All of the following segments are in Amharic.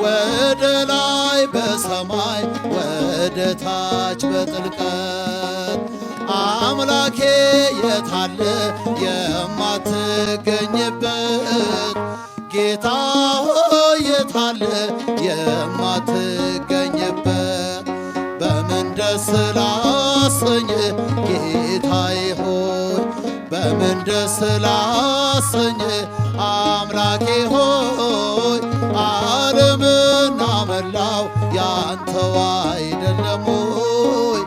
ወደ ላይ በሰማይ ወደ ታች በጥልቀት አምላኬ የታለ የማትገኝበት ጌታ ሆይ የታለ የማትገኝበት በምን ደስ ላሰኝ ጌታዬ ሆይ በምን ደስ ላሰኝ አምላኬ ሆይ ዓለምና መላው ያንተው አይደለም ሆይ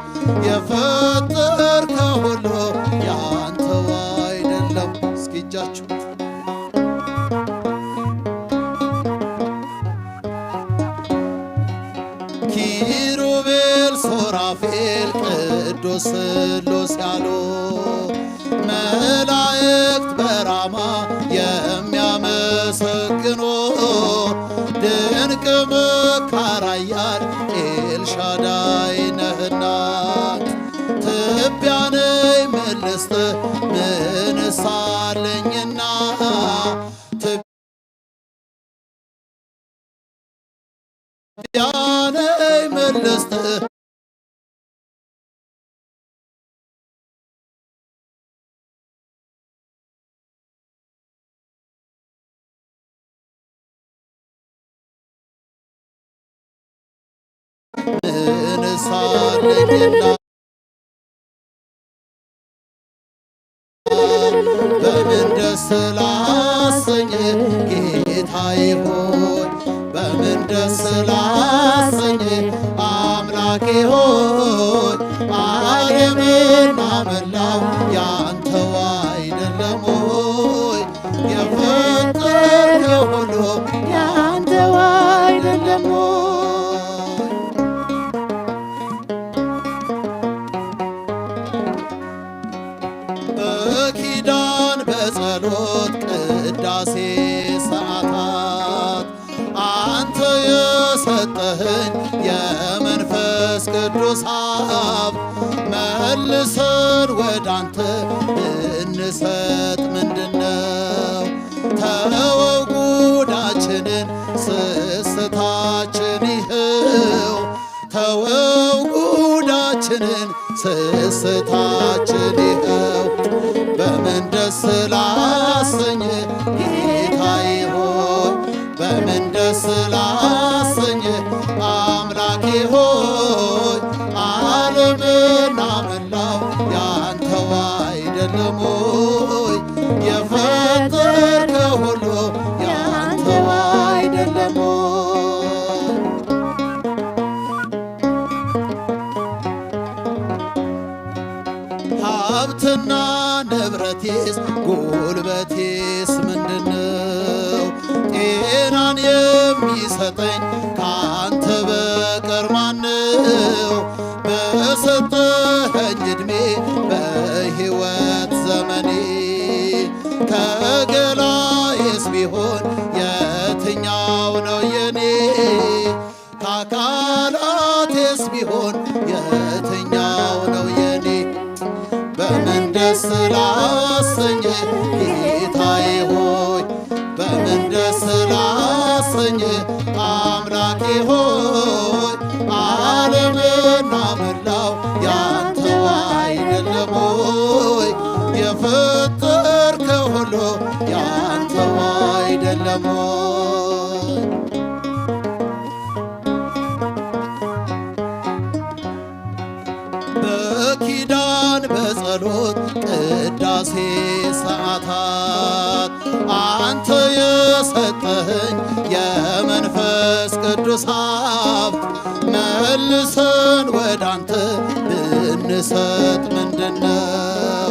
የፈጠርከው ሁሉ ያንተው አይደለም። እስኪ እጃችሁ ኪሩቤል ሱራፌል ቅዱስ ስሉስ ያሉ መላእክት በራማ የሚያመሰግኑ ድንቅ መካር ኃያል ኤልሻዳይ ነህና ትቢያ ነኝ ምን ልስጥህ ምንስ አለኝና ትቢያ ነኝ ምን ልስጥህ ምንስ አለኝና በምን ደስ ላሰኝ ጌታዬ ሆይ በምን ደስ ላሰኝ አምላኬ ሆይ ዓለምና መላው ያንተው አይደለም ሆይ የፈጠርከው ሁሉ ያንተው አይደለም ሆይ በኪዳን በጸሎት ቅዳሴ ሰዓታት አንተ የሰጠኸኝ የመንፈስ ቅዱስ ሀብት መልሰን ወደ አንተ ብንሰጥ ምንድነው? ተወው ጉዳችንን ስስታችን ይኸው ተወው ጉዳችንን ስስታችን ይኸው በምን ደስ ላሰኝ ጌታዬ ሆይ በምን ደስ ላሰኝ አምላኬ ሆይ ዓለምና መላው ያንተው አይደለም ሆይ የፈጠርከው ሁሉ ያንተው አይደለም ሆይ ሀብትና ንብረቴስ ጉልበቴስ ምንድነው? ጤናን የሚሰጠኝ ካንተ በቀር ማነው? በሰጠኸኝ ዕድሜ በሕይወት ዘመኔ ከገላዬስ ቢሆን የትኛው ነው የኔ? ከአካላቴስ ቢሆን የትኛው ነው የኔ? በምን ደስ ላሰኝ ጌታዬ ሆይ በምን ደስ ላሰኝ አምላኬ ሆይ ዓለምና መላው ያንተው አይደለም ሆይ የፈጠርከው ሁሉ ያንተው አይደለም ሆይ በኪዳን በጸሎት ቅዳሴ ሰዓታት አንተ የሰጠኸኝ የመንፈስ ቅዱስ ሀብት መልሰን ወደ አንተ ብንሰጥ ምንድነው?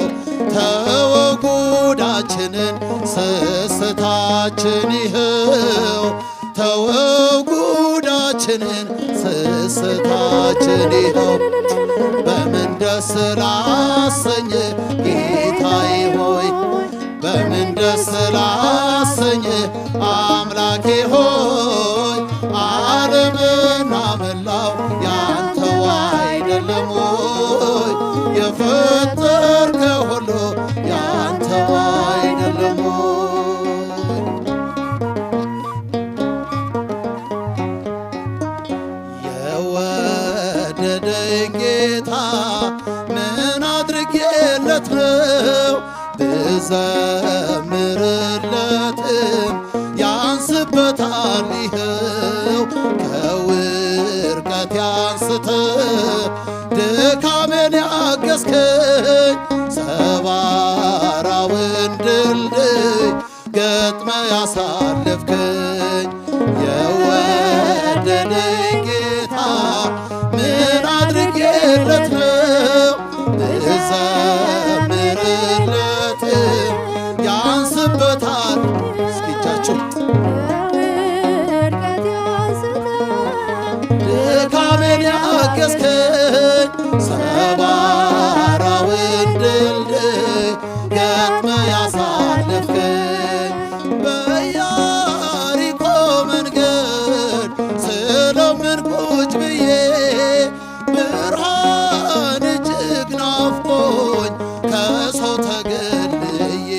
ተወው ጉዳችንን ስስታችን ይኸው ተወው ጉዳችንን ስስታችን ይኸው በምን ደስ ላሰኝ ጌታዬ ሆይ በምን ደስ ላሰኝ አምላኬ ሆይ ዓለምና መላው ያንተው አይደለም ሆይ የፈጠርከው ሁሉ ያንተው አይደለም ሆይ ብዘምርለትም ያንስበታል ይኸው ከውርቀት ያንስተ ድካሜን ያገዝከኝ ሰባራውን ድልድይ ገጥመ ያሳለፍከኝ የወደደኝ ጌታ ምን አድርጌለት ነው ብዘምርለትም ያንስበታል። እስኪ እጃችሁ ድካሜን ያገዝከኝ ሰባራውን ድልድይ ገጥመ ያሳለፍከኝ በኢያሪኮ መንገድ ስለምን ቁጭ ብዬ ብርሃን እጅግ ናፍቆኝ ከሰው ተገልዬ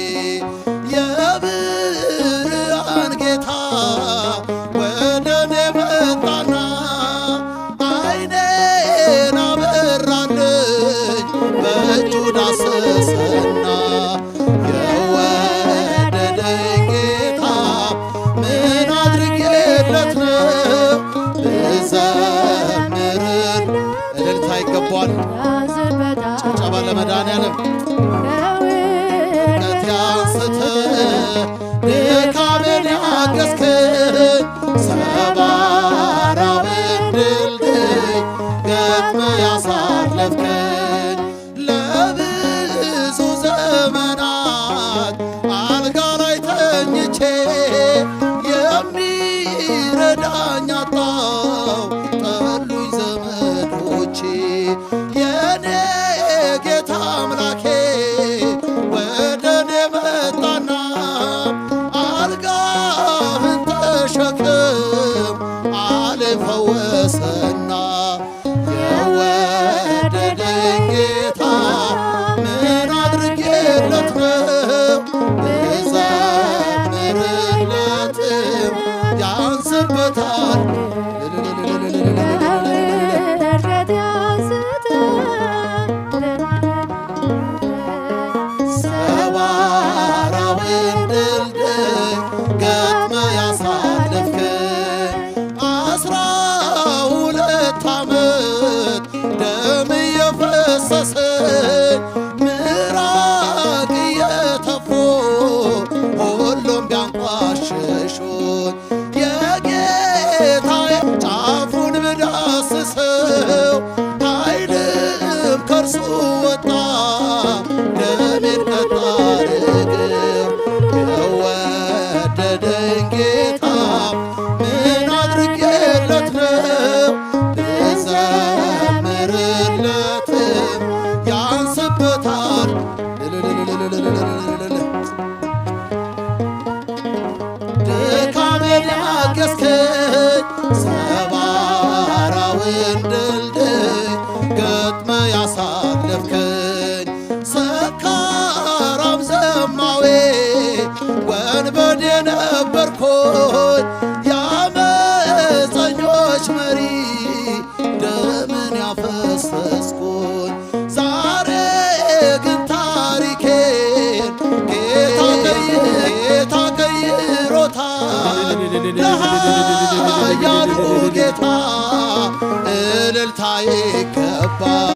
የብርሃን ጌታ ወደ እኔ መጣና ዓይኔን አበራልኝ በእጁ ዳሰሰና የወደደኝ ጌታ ምን አድርጌለት ነው ብዘምርን እልልታ ይገባዋል። ጭብጨባ ለመድኃኔዓለም ከውርቀት ያንስተ ድካሜን ያገዝከኝ ሰባራውን ድልድይ ገጥመ ያሳለፍከኝ ለብዙ ዘመናት አልጋ ላይ ተኝቼ የሚረዳኝ አጣው ጠሉኝ ዘመዶቼ የኔ ጌታ አምላኬ ወደ እኔ መጣና አልጋህን ተሸክም አለኝ ፈወሰና የወደደኝ ጌታ ምን አድርጌለት ነው ብዘምርለትም ያንስበታል። ሰባራውን ድልድይ ገጥመ ያሳለፍከኝ 12 ዓመት ደም እየፈሰሰኝ ምራቅ እየተፉ ሁሉም ቢያንቋሽሹኝ የጌታዬ ጫፉን ብዳስሰው ኃይልም ከእርሱ ወጣ ደሜን ቀጥ አደረገው የወደደኝ ጌታ ምን አድርጌለት ነው ብዘምርለትም ያንስበታል። ድካሜን ያገዝከኝ ሰባራውን ድልድይ ገጥመ ያሳለፍከኝ ሰካራም ዘማዌ ወንበዴ ነበርኩኝ የአመፀኞች መሪ ደምን ያፈሰስኩኝ ዛሬ ግን ታሪኬን ጌታ ቀይሮታል። ለኃያሉ ጌታ እልልታ ይገባል።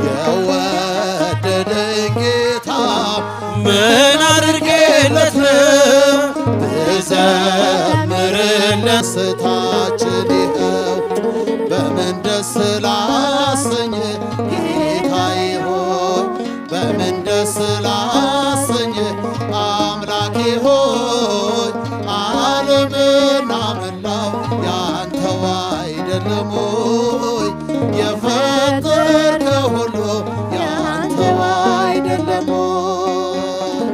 የወደደኝ ጌታ ምን አድርጌለት ነው ብዘምርለት ስታችን ይኸው በምን ደስ ላሰኝ ጌታዬ ሆይ በምን ደስ ላሰኝ አምላኬ ሆይ ዓለምና መላው ያንተው አይደለም ሆይ የፈጠርከው ሁሉ ያንተው አይደለም ሆይ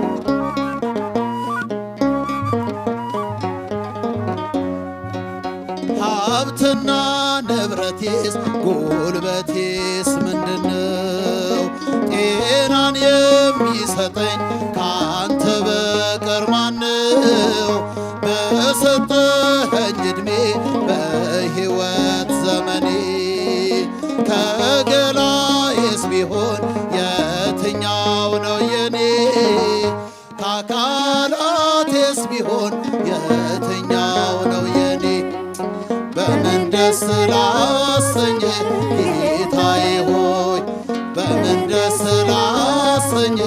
ሀብትና ንብረቴስ ጉልበቴስ ምንድነው? ጤናን የሚሰጠኝ ካንተ በቀር ማነው? በሰጠኸኝ ዕድሜ በሕይወት ዘመኔ ከገላዬስ ቢሆን ቢሆን የትኛው ነው የኔ? በምን ደስ ላሰኝ ጌታዬ ሆይ በምን ደስ ላሰኝ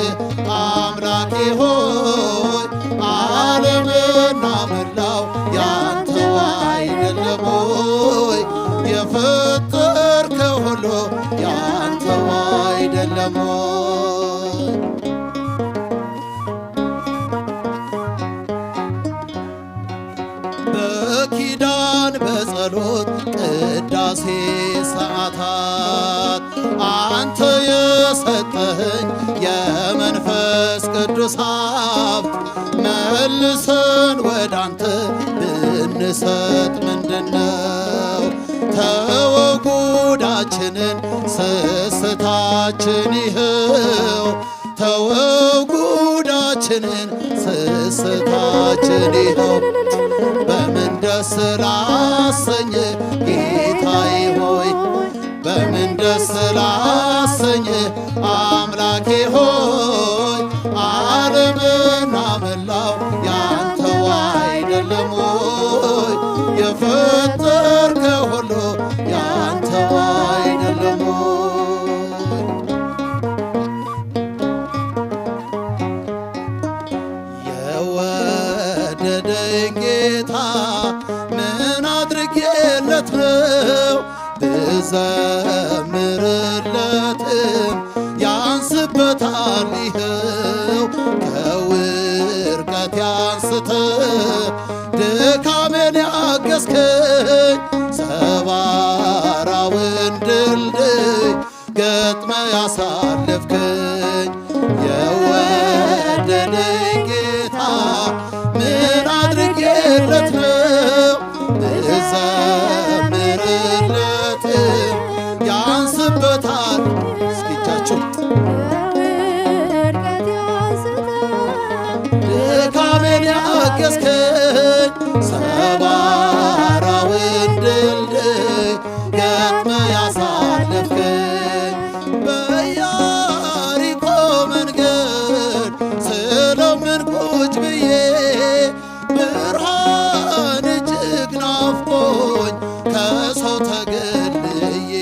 አምላኬ ሆይ ዓለምና መላው ያንተው አይደለም ሆይ የፈጠርከው ሁሉ ያንተው አይደለም ሆይ? በኪዳን በጸሎት ቅዳሴ ሰዓታት አንተ የሰጠኸኝ የመንፈስ ቅዱስ ሀብት መልሰን ወደ አንተ ብንሰጥ ምንድነው? ተወው ጉዳችንን ስስታችን ይኸው ተወው ጉዳችንን ስስታችን ይኸው በምን ደስ ላሰኝ ጌታዬ ሆይ በምን ደስ ላሰኝ አምላኬ ሆይ ዓለምና መላው ያንተው አይደለም ሆይ የፈጠርከው ሁሉ ያንተው አይደለም ሆይ? የወደደኝ ጌታ ምን አድርጌለት ነው? ብዘምርለትም ያንስበታል ይኸው ከውርቀት ያንስተ ድካሜን ያገዝከኝ ሰባራውን ድልድይ ገጥመ ያሳለፍከኝ የወደደኝ ጌታ ምን አድርጌለት ነው? ብዘምርለትም ያንስበታል። እስኪ እጃችሁ ድካሜን ያገዝከኝ ሰባራውን ድልድይ ገጥመ ያሳለፍከኝ በኢያሪኮ መንገድ ስለምን ቁጭ ብዬ ብርሃን እጅግ ናፍቆኝ ከሰው ተገልዬ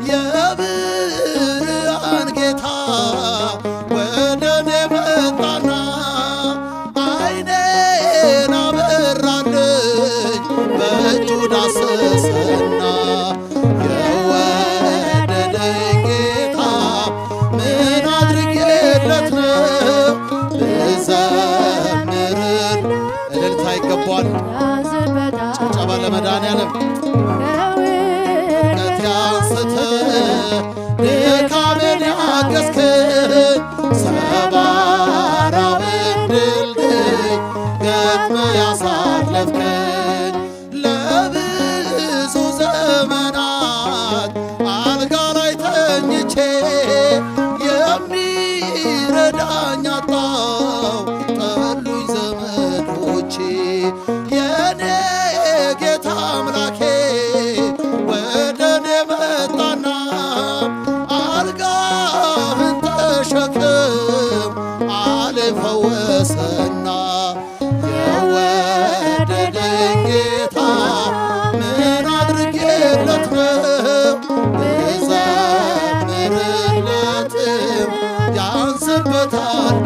የብርሃን ጌታ ወደ እኔ መጣና ዓይኔን አበራልኝ በእጁ ዳሰሰና የወደደኝ ጌታ ምን አድርጌለት ነው? ብዘምርን እልልታ ይገባዋል። ጭብጨባ ለመድኃኔዓለም ከውርቀት ያንስተ ድካሜን ያገዝከኝ ሰባራውን ድልድይ ገጥመ ያሳለፍከኝ ለብዙ ዘመናት አልጋ ላይ ተኝቼ የሚረዳኝ አጣው ጠሉኝ ዘመዶቼ የኔ ጌታ አምላኬ ወደ እኔ መጣና አልጋህን ተሸክም አለኝ ፈወሰና የወደደኝ ጌታ ምን አድርጌለት ነው? ብዘምርለትም ያንስበታል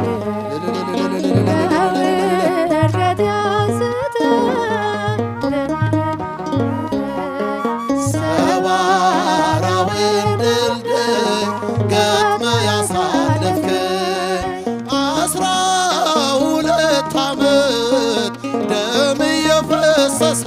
ሰባራውን ድልድይ ገጥመ ያሳለፍከኝ 12 ዓመት ደም የፈሰሰ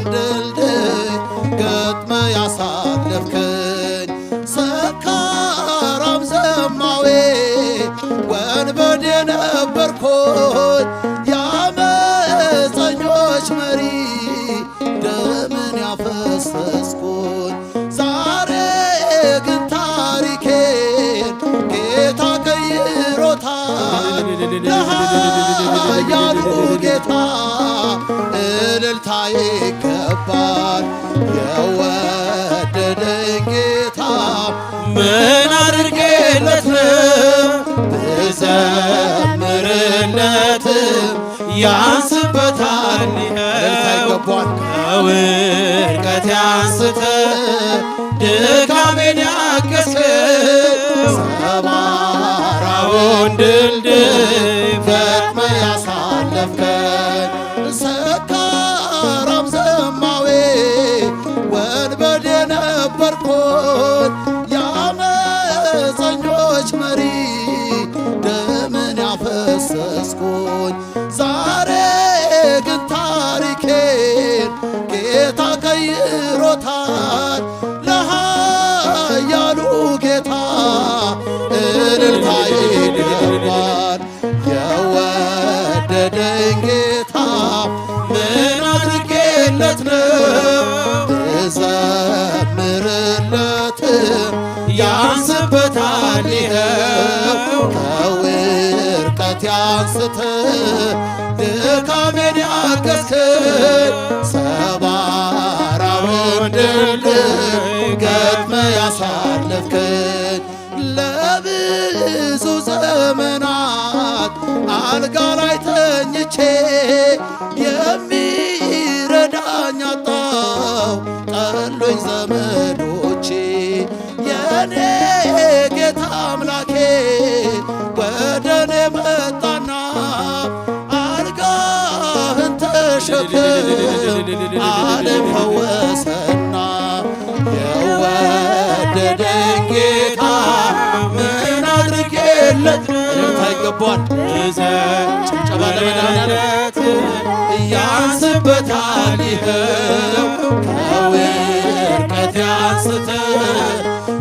ድልድይ ገጥመ ያሳለፍከኝ ሰካራም ዘማዌ ወንበዴ ነበርኩኝ የአመፀኞች መሪ ደምን ያፈሰስኩኝ ዛሬ ግን ታሪኬን ጌታ ቀይሮታል ለኃያሉ ጌታ እልልታ ይገባል የወደደኝ ጌታ ምን አድርጌለት ነው ብዘምርለትም ያንስበታል ከውድቀቴ አንስተ ድካሜን ያገዝከው ሰባራውን ድልድይ ገጥመ ያሳለፍከኝ ሰካራም ዘማዌ ወንበዴ ነበርኩኝ የአመፀኞች መሪ ደምን ያፈሰስኩኝ ዛሬ ግን ታሪኬን ጌታ ቀይሮታል ለኃያሉ ጌታ እልልታ ይገባል የወደደኝ ጌታ ምን አድርጌለት ነው ብዘምርለትም ያንስበታል ይኸው ከውድቀቴ አንስተ ድካሜን ያገዝከኝ ሰባራውን ድልድይ ገጥመ ያሳለፍከኝ ለብዙ ዘመናት አልጋ ላይ ተኝቼ የሚረዳኝ አጣው ጠሉኝ ዘመዶቼ የኔ ጌታ አምላኬ ወደኔ መጣና አልጋህን ተሸክም ዓለም ፈወሰና የወደደኝ ጌታ ምን አድርጌለት እልልታ ይገባዋል ጭብጨባ ለመድኃኒዓለም ያንስበታል ይኸው ከውድቀቴ አንስተ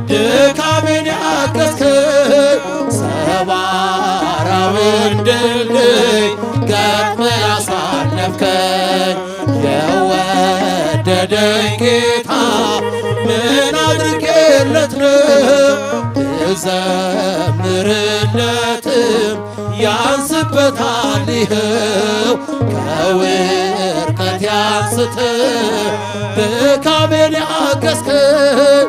ድካሜን ያገዝከኝ ሰባራውን ድልድይ ገጥመ ያሳለፍከኝ የወደደኝ ጌታ ምን አድርጌለት ነው ብዘምርለትም ያንስበታል ይኸው ከውድቀቴ አንስተ ድካሜን ያገዝከኝ